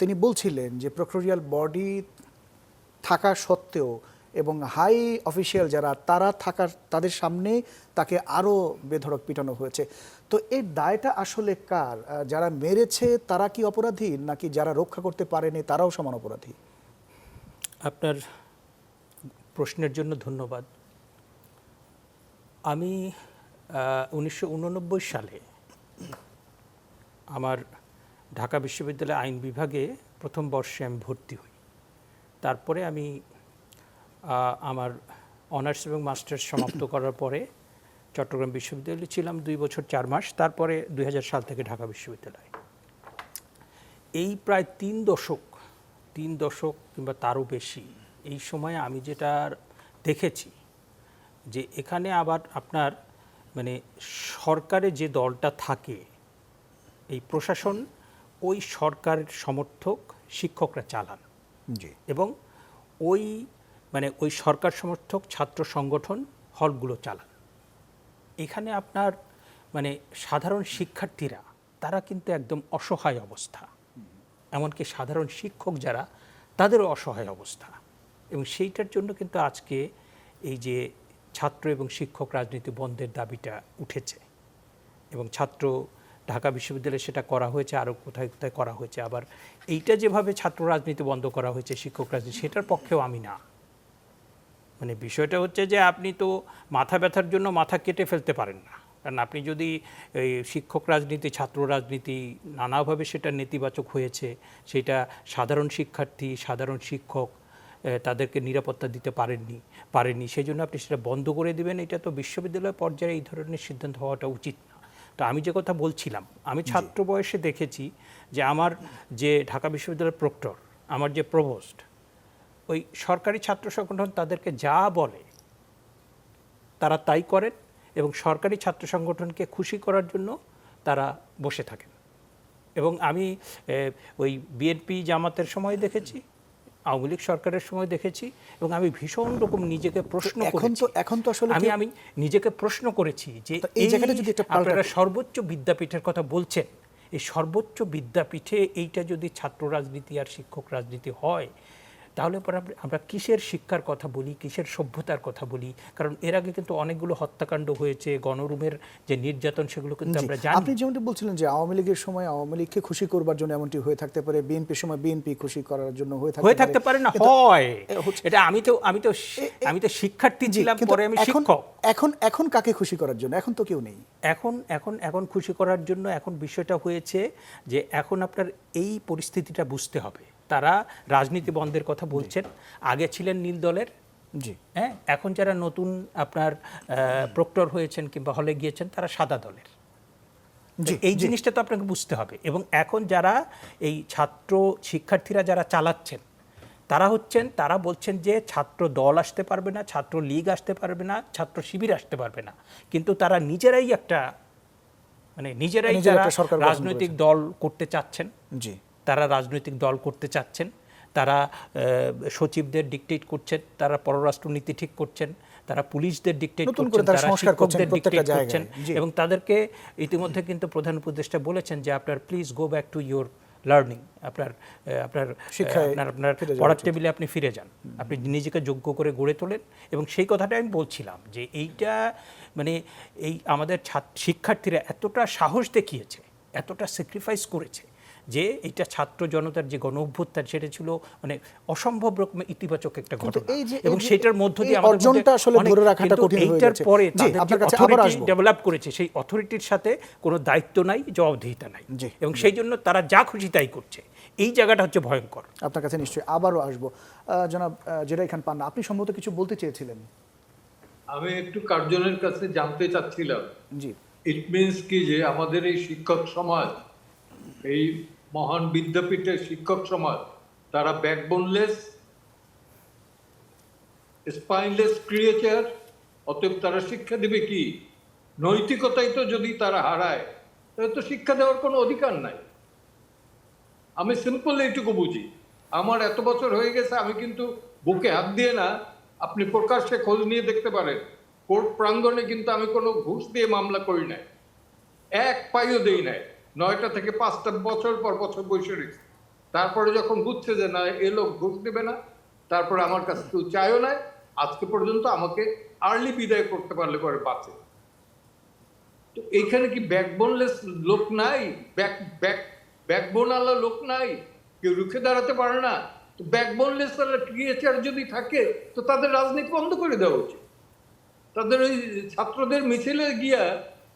তিনি বলছিলেন যে প্রক্টোরিয়াল বডি থাকা সত্ত্বেও এবং হাই অফিসিয়াল যারা তারা থাকার তাদের সামনে তাকে আরও বেধড়ক পিটানো হয়েছে। তো এই দায়টা আসলে কার? যারা মেরেছে তারা কি অপরাধী, নাকি যারা রক্ষা করতে পারেনি তারাও সমান অপরাধী? আপনার প্রশ্নের জন্য ধন্যবাদ। আমি 1989 সালে আমার ঢাকা বিশ্ববিদ্যালয় আইন বিভাগে প্রথম বর্ষে আমি ভর্তি হই। তারপরে আমি আমার অনার্স এবং মাস্টার্স সমাপ্ত করার পরে চট্টগ্রাম বিশ্ববিদ্যালয়ে ছিলাম 2 বছর 4 মাস। তারপরে 2000 সাল থেকে ঢাকা বিশ্ববিদ্যালয়। এই প্রায় 3 দশক কিংবা তারও বেশি এই সময়ে আমি যেটা দেখেছি যে এখানে আবার আপনার মানে সরকারে যে দলটা থাকে, এই প্রশাসন ওই সরকারের সমর্থক শিক্ষকরা চালান। জি। এবং ওই ওই সরকার সমর্থক ছাত্র সংগঠন হলগুলো চালান। এখানে আপনার সাধারণ শিক্ষার্থীরা তারা কিন্তু একদম অসহায় অবস্থা, এমনকি সাধারণ শিক্ষক যারা তাদেরও অসহায় অবস্থা। এবং সেইটার জন্য কিন্তু আজকে এই যে ছাত্র এবং শিক্ষক রাজনীতি বন্ধের দাবিটা উঠেছে। এবং ঢাকা বিশ্ববিদ্যালয়ে সেটা করা হয়েছে, আরও কোথায় কোথায় করা হয়েছে। আবার এইটা যেভাবে ছাত্র রাজনীতি বন্ধ করা হয়েছে, শিক্ষক রাজনীতি, সেটার পক্ষেও আমি না। বিষয়টা হচ্ছে যে আপনি তো মাথা ব্যথার জন্য মাথা কেটে ফেলতে পারেন না। কারণ আপনি যদি এই শিক্ষক রাজনীতি, ছাত্র রাজনীতি নানাভাবে সেটা নেতিবাচক হয়েছে, সেটা সাধারণ শিক্ষার্থী, সাধারণ শিক্ষক তাদেরকে নিরাপত্তা দিতে পারেননি, সেই জন্য আপনি সেটা বন্ধ করে দেবেন, এটা তো বিশ্ববিদ্যালয় পর্যায়ে এই ধরনের সিদ্ধান্ত হওয়াটা উচিত না। তো আমি যে কথা বলছিলাম, আমি ছাত্র বয়সে দেখেছি যে আমার যে ঢাকা বিশ্ববিদ্যালয়ের প্রক্টর, আমার যে প্রভোস্ট, ওই সরকারি ছাত্র সংগঠন তাদেরকে যা বলে তারা তাই করেন এবং সরকারি ছাত্র সংগঠনকে খুশি করার জন্য তারা বসে থাকেন। এবং আমি ওই বিএনপি জামাতের সময় দেখেছি, আওয়ামী লীগ সরকারের সময় দেখেছি, এবং আমি ভীষণ রকম নিজেকে প্রশ্ন করেছি। এখন তো আসলে আমি নিজেকে প্রশ্ন করেছি যে এই জায়গাটা যদি আপনারা সর্বোচ্চ বিদ্যাপীঠের কথা বলছেন, এই সর্বোচ্চ বিদ্যাপীঠে এইটা যদি ছাত্র রাজনীতি আর শিক্ষক রাজনীতি হয়, তাহলে পরে আমরা কিসের শিক্ষার কথা বলি, কিসের সভ্যতার কথা বলি? কারণ এর আগে কিন্তু অনেকগুলো হত্যাকাণ্ড হয়েছে, গণরুমের যে নির্যাতন, সেগুলো কিন্তু আমরা জানি। আপনি যেমনটি বলছিলেন যে আওয়ামী লীগের সময় আওয়ামী লীগকে খুশি করবার জন্য এমনটি হয়ে থাকতে পারে, বিএনপির সময় বিএনপি খুশি করার জন্য হয়ে থাকতে পারে না, হয় এটা। আমি তো শিক্ষার্থী ছিলাম, পরে আমি শিক্ষক। এখন কাকে খুশি করার জন্য? এখন তো কেউ নেই। এখন খুশি করার জন্য এখন বিষয়টা হয়েছে যে এখন আপনার এই পরিস্থিতিটা বুঝতে হবে। তারা রাজনীতি বন্ধের কথা বলছেন, আগে ছিলেন নীল দলের, জি হ্যাঁ, এখন যারা নতুন আপনার প্রক্টর হয়েছেন কিংবা হলে গিয়েছেন তারা সাদা দলের। এই জিনিসটা তো আপনাকে বুঝতে হবে। এবং এখন যারা এই ছাত্র শিক্ষার্থীরা যারা চালাচ্ছেন, তারা বলছেন যে ছাত্র দল আসতে পারবে না, ছাত্র লীগ আসতে পারবে না, ছাত্র শিবির আসতে পারবে না, কিন্তু তারা নিজেরাই রাজনৈতিক দল করতে চাচ্ছেন। জি, তারা রাজনৈতিক দল করতে চাচ্ছেন, তারা সচিবদের ডিকটেট করছেন, তারা পররাষ্ট্রনীতি ঠিক করছেন, তারা পুলিশদের ডিকটেট করছেন, তারা শিক্ষকদের ডিকটেট করছেন। এবং তাদেরকে ইতিমধ্যে কিন্তু প্রধান উপদেষ্টা বলেছেন যে আপনার please go back to your learning, আপনার পড়ার টেবিলে আপনি ফিরে যান, আপনি নিজেকে যোগ্য করে গড়ে তোলেন। এবং সেই কথাটা আমি বলছিলাম যে এইটা এই আমাদের শিক্ষার্থীরা এতটা সাহস দেখিয়েছে, এতটা স্যাক্রিফাইস করেছে যে এইটা ছাত্র জনতার যে গণ অভ্যুত্থান, সেটা ছিল অসম্ভব রকমের ইতিবাচক একটা ঘটনা। এবং সেটার মধ্য দিয়ে এইটার পরে ডেভেলপ করেছে, সেই অথরিটির সাথে কোনো দায়িত্ব নাই, জবাবদিহিতা নাই, এবং সেই জন্য তারা যা খুশি তাই করছে। এই জায়গাটা হচ্ছে ভয়ঙ্কর। আপনার কাছে নিশ্চয়ই আবারও আসবো। জনাব জেরাই খান পান্না, আপনি সম্ভবত কিছু বলতে চেয়েছিলেন। আমি একটু কার্জনের কাছে জানতে চাচ্ছিলাম, জি, ইট মিনস কি যে আমাদের এই শিক্ষক সমাজ, এই মহান বিদ্যাপীঠের শিক্ষক সমাজ, তারা ব্যাকবোনলেস, স্পাইনলেস ক্রিয়েচার, অতএব তারা শিক্ষা দেবে কি? নৈতিকতাই তো যদি তারা হারায়, তাহলে তো শিক্ষা দেওয়ার কোনো অধিকার নাই। আমি সিম্পল এইটুকু বুঝি। আমার এত বছর হয়ে গেছে, আমি কিন্তু বুকে হাত দিয়ে না, আপনি প্রকাশ্যে খোঁজ নিয়ে দেখতে পারেন, কোর্ট প্রাঙ্গণে কিন্তু আমি কোনো ঘুষ দিয়ে মামলা করি নাই, এক পাইও দেই নাই। 9টা থেকে 5টা বছর পর বছর বসে রেখেছি। তারপরে যখন বুঝছে যে না এ লোক ঘুষ দেবে না, তারপরে আমার কাছে কেউ চায়ও নাই, আজকে পর্যন্ত আমাকে আর্লি বিদায় করতে পারলে পরে বাঁচে। তো এইখানে কি ব্যাকবোনলেস লোক নাই? ব্যাকবোন আলা লোক নাই? কেউ রুখে দাঁড়াতে পারে না? তো ব্যাকবোনলেস ক্রিয়েচার যদি থাকে তো তাদের রাজনীতি বন্ধ করে দেওয়া উচিত। তাদের ওই ছাত্রদের মিছিলে গিয়া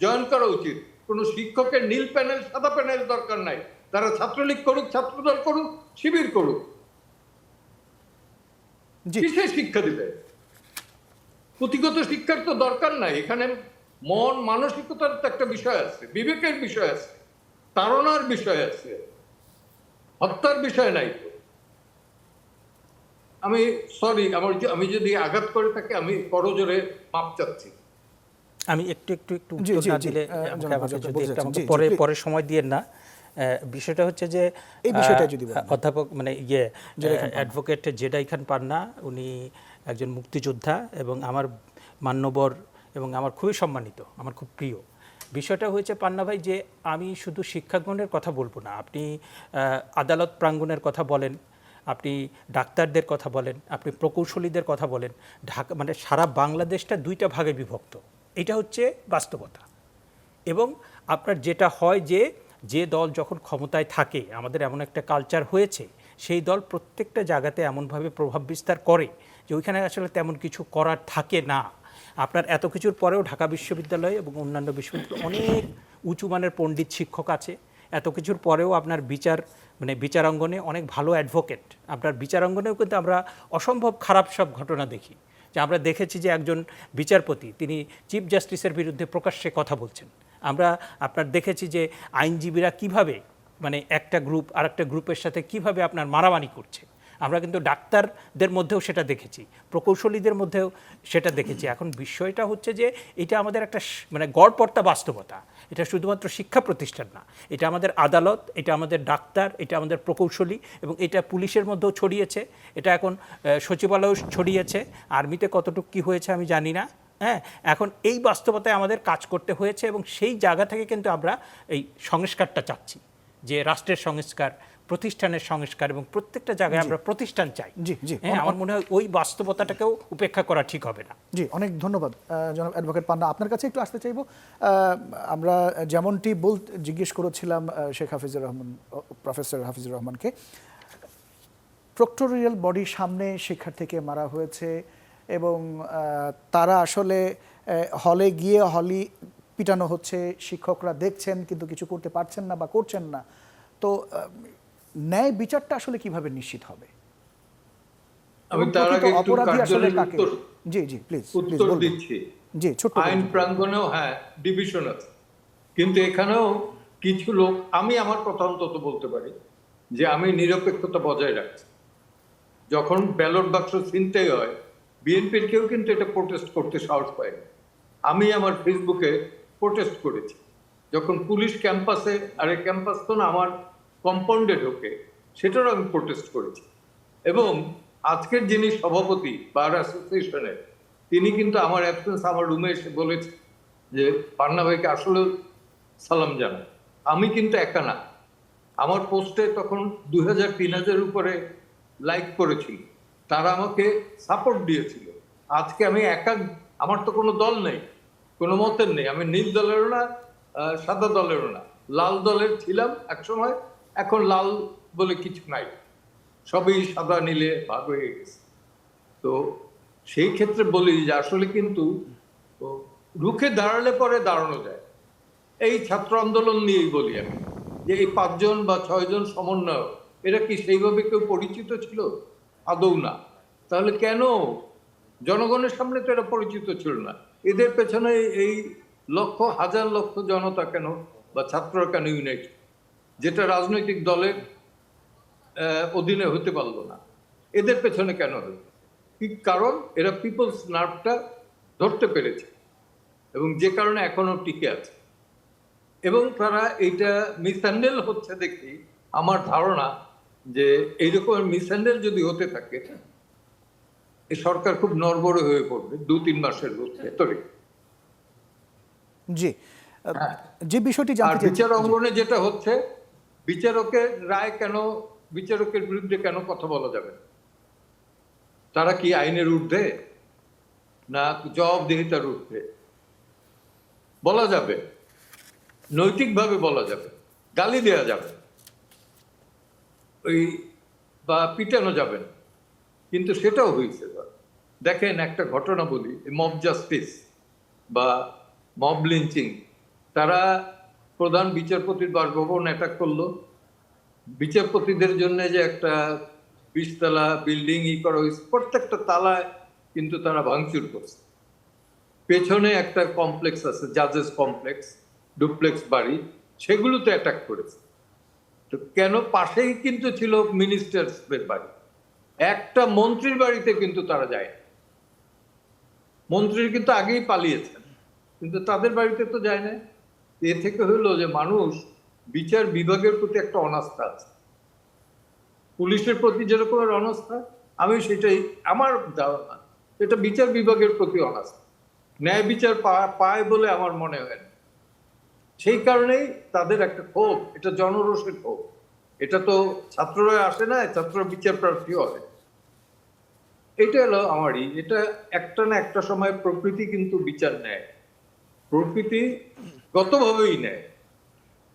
জয়েন করা উচিত। কোনো শিক্ষকের নীল প্যানেল সাদা প্যানেল দরকার নাই, তারা ছাত্রলীগ করুক, ছাত্রদল করুক, শিবির করুক। জি কিসের শিক্ষা দিবে? পুঁথিগত শিক্ষার তো দরকার নাই। এখানে মন মানসিকতার তো একটা বিষয় আছে, বিবেকের বিষয় আছে, তাড়নার বিষয় আছে, হত্যার বিষয় নাই তো। আমি সরি, আমি যদি আঘাত করে থাকি আমি করজোরে মাপ চাচ্ছি। আমি একটু জি, উত্তর জি, না জি, দিলে জনাব আমাকে হাজরা যদি বলতে একটু চাচ্ছেন। আমাকে জি, জি, পরে please। পরে সময় দিয়েন না। বিষয়টা হচ্ছে যে এই বিষয়টা যদি বলেন। অধ্যাপক মানে অ্যাডভোকেট জেডাই খান পান্না, উনি একজন মুক্তিযোদ্ধা এবং আমার মান্যবর এবং আমার খুবই সম্মানিত, আমার খুব প্রিয়। বিষয়টা হয়েছে পান্না ভাই যে আমি শুধু শিক্ষাঙ্গনের কথা বলবো না, আপনি আদালত প্রাঙ্গণের কথা বলেন, আপনি ডাক্তারদের কথা বলেন, আপনি প্রকৌশলীদের কথা বলেন, ঢাকা মানে সারা বাংলাদেশটা দুইটা ভাগে বিভক্ত, এটা হচ্ছে বাস্তবতা। এবং আপনার যেটা হয় যে দল যখন ক্ষমতায় থাকে, আমাদের এমন একটা কালচার হয়েছে, সেই দল প্রত্যেকটা জায়গাতে এমনভাবে প্রভাব বিস্তার করে যে ওইখানে আসলে তেমন কিছু করার থাকে না। আপনার এত কিছুর পরেও ঢাকা বিশ্ববিদ্যালয় এবং অন্যান্য বিশ্ববিদ্যালয়ে অনেক উঁচু মানের পণ্ডিত শিক্ষক আছে। এত কিছুর পরেও আপনার বিচারাঙ্গনে অনেক ভালো অ্যাডভোকেট, আপনার বিচারাঙ্গনেও কিন্তু আমরা অসম্ভব খারাপ সব ঘটনা দেখি। যে আমরা দেখেছি যে একজন বিচারপতি তিনি চিফ জাস্টিসের বিরুদ্ধে প্রকাশ্যে কথা বলছেন। আমরা আপনার দেখেছি যে আইনজীবীরা কিভাবে একটা গ্রুপ আর একটা গ্রুপের সাথে কিভাবে আপনার মারামারি করছে। আমরা কিন্তু ডাক্তারদের মধ্যেও সেটা দেখেছি, প্রকৌশলীদের মধ্যেও সেটা দেখেছি। এখন বিষয়টা হচ্ছে যে এটা আমাদের একটা গড়পড়তা বাস্তবতা। এটা শুধুমাত্র শিক্ষা প্রতিষ্ঠান না, এটা আমাদের আদালত, এটা আমাদের ডাক্তার, এটা আমাদের প্রকৌশলী, এবং এটা পুলিশের মধ্যেও ছড়িয়েছে, এটা এখন সচিবালয়েও ছড়িয়েছে। আর্মিতে কতটুকু কী হয়েছে আমি জানি না। হ্যাঁ, এখন এই বাস্তবতায় আমাদের কাজ করতে হয়েছে এবং সেই জায়গা থেকে কিন্তু আমরা এই সংস্কারটা চাচ্ছি, যে রাষ্ট্রের সংস্কার, প্রতিষ্ঠানের সংস্কার, এবং প্রত্যেকটা জায়গায় আমরা প্রতিষ্ঠান চাই। জি, জি। হ্যাঁ, আমার মনে হয় ওই বাস্তবতাটাকেও উপেক্ষা করা ঠিক হবে না। জি, অনেক ধন্যবাদ জনাব অ্যাডভোকেট পান্না। আপনার কাছে একটু আসতে চাইব। আমরা যেমনটি জিজ্ঞেস করেছিলাম শেখ হাফিজুর রহমান, প্রফেসর হাফিজুর রহমানকে, প্রক্টোরিয়াল বডির সামনে শিক্ষার্থীকে মারা হয়েছে এবং তারা আসলে হলে গিয়ে পিটানো হচ্ছে, শিক্ষকরা দেখছেন কিন্তু কিছু করতে পারছেন না বা করছেন না। তো ন্যায় বিচারটা আসলে কিভাবে নিশ্চিত হবে? আমি তার আগে একটু অপরাধী আসলে কার্যকরী কাকে? জি জি, প্লিজ উত্তর দিচ্ছি। জি, ছোট্ট আইন প্রাঙ্গণেও হ্যাঁ ডিভিশন আছে, কিন্তু এখানেও কিছু লোক, আমি আমার কথা অন্তত বলতে পারি যে আমি নিরপেক্ষতা বজায় রাখছি। যখন ব্যালট বাক্স ছিনতাই হয়, বিএনপির কেউ কিন্তু এটা প্রোটেস্ট করতে সাহস পায়নি। আমি আমার ফেসবুকে প্রোটেস্ট করেছি যখন পুলিশ ক্যাম্পাসে, আরে ক্যাম্পাস তো না, আমার কম্পাউন্ডে ঢোকে, সেটারও আমি প্রোটেস্ট করেছি। এবং আজকের যিনি সভাপতি বার অ্যাসোসিয়েশনের, তিনি কিন্তু আমার অ্যাবসেন্স আমার রুমে এসে বলেছে যে পান্না ভাইকে আসলে সালাম জানাই। আমি কিন্তু একা না, আমার পোস্টে তখন 2000-3000 উপরে লাইক করেছিল, তারা আমাকে সাপোর্ট দিয়েছিল। আজকে আমি একা, আমার তো কোনো দল নেই, কোনো মতের নেই, আমি নীল দলেরও না, সাদা দলেরও না, লাল দলের ছিলাম একসময়, এখন লাল বলে কিছু নাই, সবই সাদা নীলে ভাগ হয়ে গেছে। তো সেই ক্ষেত্রে বলি যে আসলে কিন্তু রুখে দাঁড়ালে পরে দাঁড়ানো যায়। এই ছাত্র আন্দোলন নিয়েই বলি আমি যে এই 5 জন বা 6 জন সমন্বয়ক, এরা কি সেইভাবে কেউ পরিচিত ছিল? আদৌ না। তাহলে কেন জনগণের সামনে তো এরা পরিচিত ছিল না? এদের পেছনে এই হাজার লক্ষ জনতা কেন, বা ছাত্ররা কেন ইউনাইটেড, যেটা রাজনৈতিক দলের অধীনে হতে পারলো না? এদের পেছনে কেন হলো? কি কারণ? এরা পিপলস নার্ভটা ধরতে পেরেছে এবং যে কারণে এখনো টিকে আছে। এবং তারা এইটা মিসহ্যান্ডেল হচ্ছে দেখি আমার ধারণা যে এইরকম মিসহ্যান্ডেল যদি হতে থাকে, এই সরকার খুব নড়বড়ে হয়ে পড়বে 2-3 মাসের ভেতরে। জি, যে বিষয়টি জানতে চাই, বিচার অঙ্গনে যেটা হচ্ছে, বিচারকের রায় কেন বিচারকের বিরুদ্ধে কেন কথা বলা যাবে না? তারা কি আইনের ঊর্ধ্বে, না জবাবদিহিতার ঊর্ধ্বে? বলা যাবে, নৈতিকভাবে বলা যাবে, গালি দেওয়া যাবে, ওই বা পিটানো যাবে না, কিন্তু সেটাও হয়েছে। দেখেন একটা ঘটনা বলি, মব জাস্টিস বা মব লিঞ্চিং, তারা প্রধান বিচারপতির বাসভবন অ্যাটাক করলো, বিচারপতিদের জন্য যে একটা 20 তলা বিল্ডিং করা হয়েছে, প্রত্যেকটা তালায় কিন্তু তারা ভাঙচুর করছে। পেছনে একটা কমপ্লেক্স আছে, জাজেস কমপ্লেক্স, ডুপ্লেক্স বাড়ি, সেগুলোতে অ্যাটাক করেছে। তো কেন? পাশেই কিন্তু ছিল মিনিস্টার্সদের বাড়ি, একটা মন্ত্রীর বাড়িতে কিন্তু তারা যায় না। মন্ত্রী কিন্তু আগেই পালিয়েছেন, কিন্তু তাদের বাড়িতে তো যায় না। এ থেকে হইলো যে মানুষ বিচার বিভাগের প্রতি একটা অনাস্থা আছে, পুলিশের প্রতি যেরকমের অনাস্থা, আমি সেটাই আমার ধারণা, এটা বিচার বিভাগের প্রতি অনাস্থা, ন্যায় বিচার পায় বলে আমার মনে হয় না। সেই কারণেই তাদের একটা ক্ষোভ, এটা জনরোষের ক্ষোভ। এটা তো ছাত্ররা আসে না, ছাত্র বিচার প্রার্থী হয়। এটা হলো আমারই, এটা একটা না একটা সময় প্রকৃতি কিন্তু বিচার নেয়, প্রকৃতি গতভাবেই নেয়।